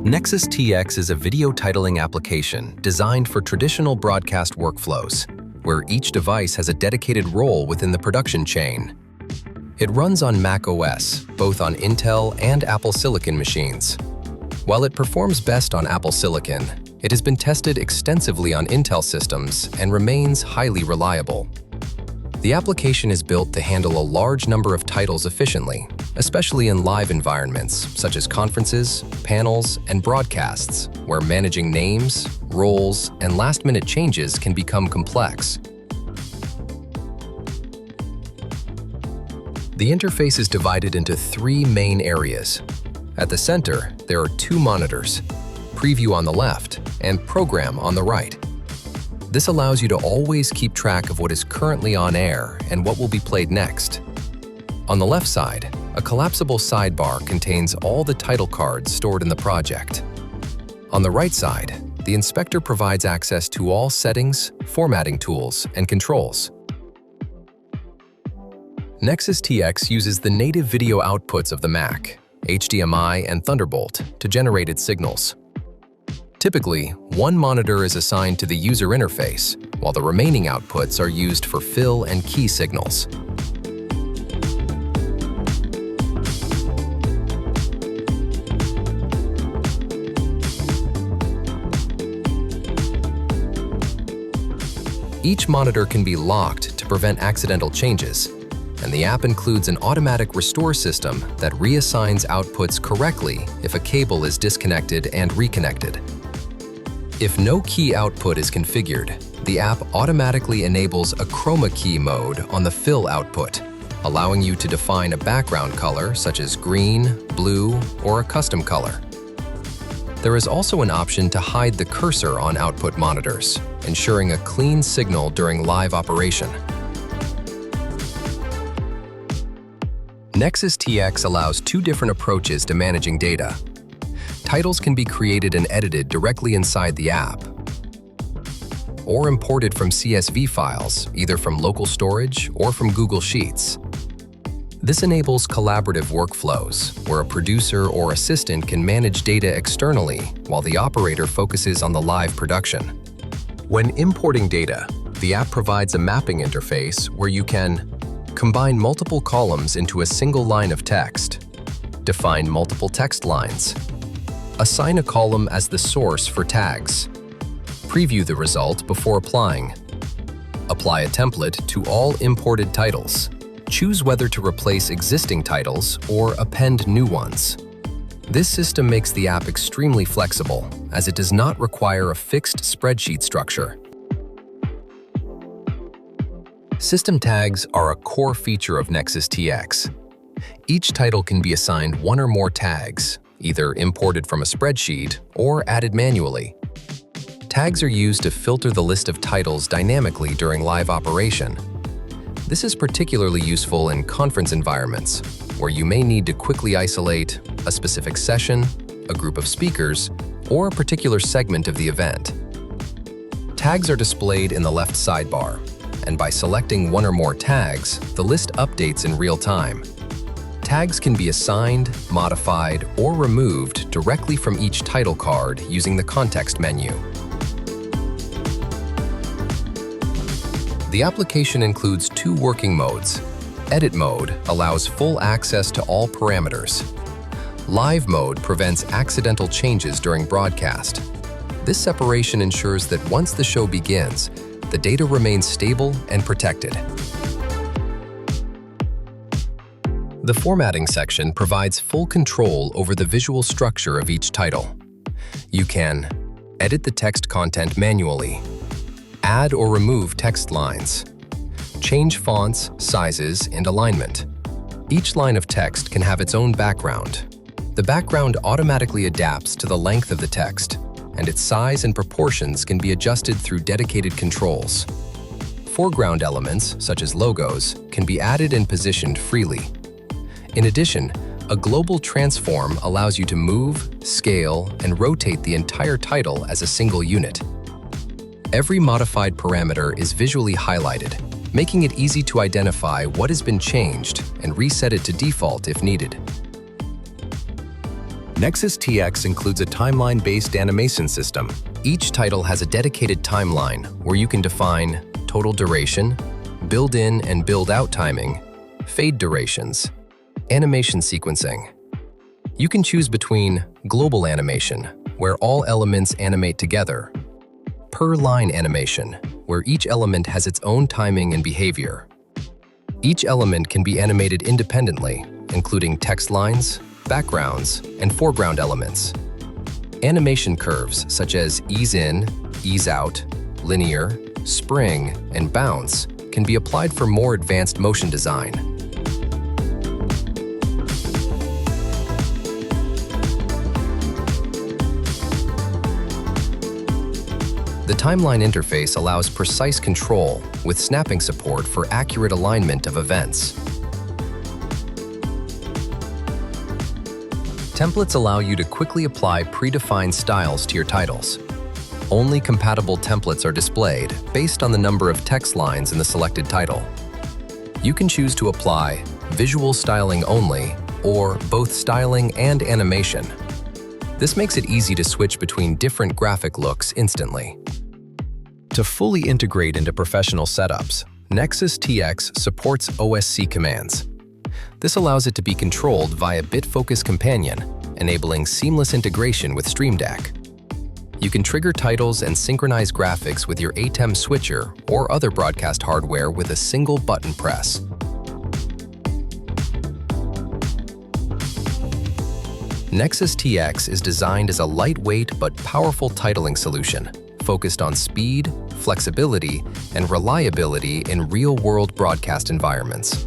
Nexus TX is a video titling application designed for traditional broadcast workflows, where each device has a dedicated role within the production chain. It runs on macOS, both on Intel and Apple Silicon machines. While it performs best on Apple Silicon, it has been tested extensively on Intel systems and remains highly reliable. The application is built to handle a large number of titles efficiently, especially in live environments such as conferences, panels, and broadcasts, where managing names, roles, and last-minute changes can become complex. The interface is divided into three main areas. At the center, there are two monitors, Preview on the left and Program on the right. This allows you to always keep track of what is currently on air and what will be played next. On the left side, a collapsible sidebar contains all the title cards stored in the project. On the right side, the inspector provides access to all settings, formatting tools, and controls. Nexus TX uses the native video outputs of the Mac, HDMI and Thunderbolt, to generate its signals. Typically, one monitor is assigned to the user interface, while the remaining outputs are used for fill and key signals. Each monitor can be locked to prevent accidental changes, and the app includes an automatic restore system that reassigns outputs correctly if a cable is disconnected and reconnected. If no key output is configured, the app automatically enables a Chroma key mode on the fill output, allowing you to define a background color such as green, blue, or a custom color. There is also an option to hide the cursor on output monitors, ensuring a clean signal during live operation. Nexus TX allows two different approaches to managing data. Titles can be created and edited directly inside the app, or imported from CSV files, either from local storage or from Google Sheets. This enables collaborative workflows, where a producer or assistant can manage data externally while the operator focuses on the live production. When importing data, the app provides a mapping interface where you can combine multiple columns into a single line of text, define multiple text lines, assign a column as the source for tags, preview the result before applying, apply a template to all imported titles, choose whether to replace existing titles or append new ones. This system makes the app extremely flexible, as it does not require a fixed spreadsheet structure. System tags are a core feature of Nexus TX. Each title can be assigned one or more tags, either imported from a spreadsheet or added manually. Tags are used to filter the list of titles dynamically during live operation. This is particularly useful in conference environments, where you may need to quickly isolate a specific session, a group of speakers, or a particular segment of the event. Tags are displayed in the left sidebar, and by selecting one or more tags, the list updates in real time. Tags can be assigned, modified, or removed directly from each title card using the context menu. The application includes two working modes. Edit mode allows full access to all parameters. Live mode prevents accidental changes during broadcast. This separation ensures that once the show begins, the data remains stable and protected. The formatting section provides full control over the visual structure of each title. You can edit the text content manually, add or remove text lines, change fonts, sizes, and alignment. Each line of text can have its own background. The background automatically adapts to the length of the text, and its size and proportions can be adjusted through dedicated controls. Foreground elements, such as logos, can be added and positioned freely. In addition, a global transform allows you to move, scale, and rotate the entire title as a single unit. Every modified parameter is visually highlighted, making it easy to identify what has been changed and reset it to default if needed. Nexus TX includes a timeline-based animation system. Each title has a dedicated timeline where you can define total duration, build-in and build-out timing, fade durations, animation sequencing. You can choose between global animation, where all elements animate together, per-line animation, where each element has its own timing and behavior. Each element can be animated independently, including text lines, backgrounds, and foreground elements. Animation curves such as ease in, ease out, linear, spring, and bounce can be applied for more advanced motion design. The timeline interface allows precise control with snapping support for accurate alignment of events. Templates allow you to quickly apply predefined styles to your titles. Only compatible templates are displayed based on the number of text lines in the selected title. You can choose to apply visual styling only or both styling and animation. This makes it easy to switch between different graphic looks instantly. To fully integrate into professional setups, Nexus TX supports OSC commands. This allows it to be controlled via BitFocus Companion, enabling seamless integration with Stream Deck. You can trigger titles and synchronize graphics with your ATEM switcher or other broadcast hardware with a single button press. Nexus TX is designed as a lightweight but powerful titling solution, focused on speed, flexibility, and reliability in real-world broadcast environments.